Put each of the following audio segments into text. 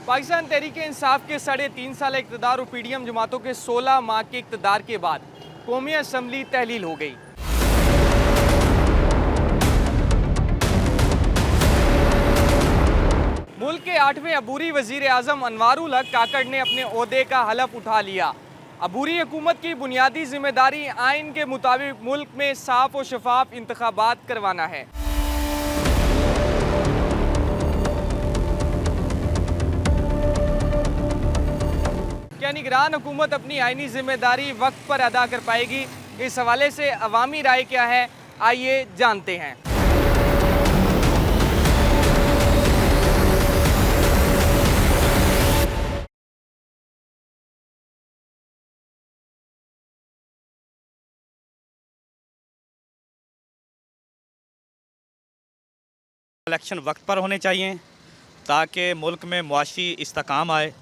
पाकिस्तान तहरीक-ए-इंसाफ के 3.5 साल इक़्तिदार और पीडीएम जमातों के 16 माह के इक़्तिदार के बाद कौमी असम्बली तहलील हो गई। मुल्क के 8वें अबूरी वज़ीर आज़म अनवारुल हक काकड़ ने अपने ओहदे का हलफ उठा लिया। अबूरी हुकूमत की बुनियादी जिम्मेदारी आइन के मुताबिक मुल्क में साफ और शफाफ इंतखाबात करवाना है। क्या निगरान हुकूमत अपनी आइनी जिम्मेदारी वक्त पर अदा कर पाएगी? इस हवाले से अवामी राय क्या है, आइए जानते हैं। इलेक्शन वक्त पर होने चाहिए ताकि मुल्क में मुआशी इस्तेकाम आए,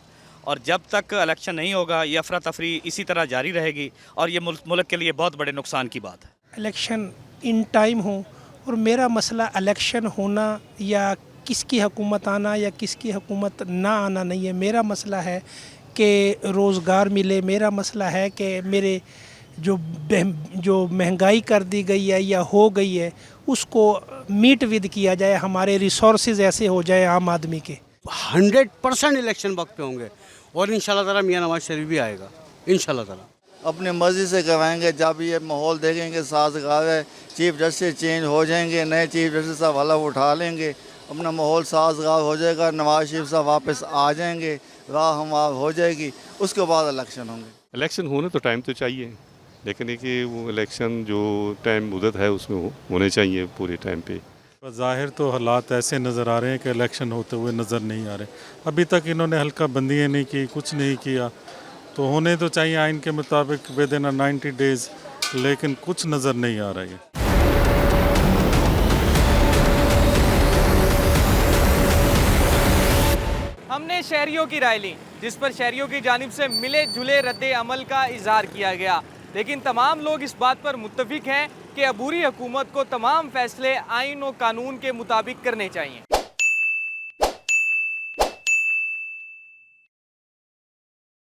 और जब तक इलेक्शन नहीं होगा ये अफरा तफरी इसी तरह जारी रहेगी और ये मुल्क के लिए बहुत बड़े नुकसान की बात है। इलेक्शन इन टाइम हो, और मेरा मसला इलेक्शन होना या किसकी हुकूमत आना या किसकी हुकूमत ना आना नहीं है। मेरा मसला है कि रोज़गार मिले। मेरा मसला है कि मेरे जो महंगाई कर दी गई है या हो गई है उसको मीट विद किया जाए, हमारे रिसोर्सेज ऐसे हो जाए आम आदमी के। 100% इलेक्शन वक्त पे होंगे और इंशाल्लाह ताला मियां नवाज शरीफ भी आएगा इंशाल्लाह ताला। अपनी मर्ज़ी से करवाएंगे। जब ये माहौल देखेंगे साजगार है, चीफ जस्टिस चेंज हो जाएंगे, नए चीफ जस्टिस साहब हलफ उठा लेंगे, अपना माहौल साजगार हो जाएगा, नवाज शरीफ साहब वापस आ जाएंगे, राह हमवार हो जाएगी, उसके बाद इलेक्शन होंगे। इलेक्शन होने तो टाइम तो चाहिए, लेकिन देखिए वो इलेक्शन जो टाइम मुद्दत है उसमें होने चाहिए पूरे टाइम पे। ज़ाहिर तो हालात ऐसे नज़र आ रहे हैं कि इलेक्शन होते हुए नज़र नहीं आ रहे। अभी तक इन्होंने हल्का बंदियाँ नहीं की, कुछ नहीं किया, तो होने तो चाहिए आइन के मुताबिक विद इन 90 डेज़, लेकिन कुछ नज़र नहीं आ रहा है। हमने शहरियों की राय ली, जिस पर शहरियों की जानिब से मिले जुले रद्द अमल का इजहार किया गया, लेकिन तमाम लोग इस बात पर मुत्तफिक हैं कि अबूरी हुकूमत को तमाम फैसले आइन और कानून के मुताबिक करने चाहिए।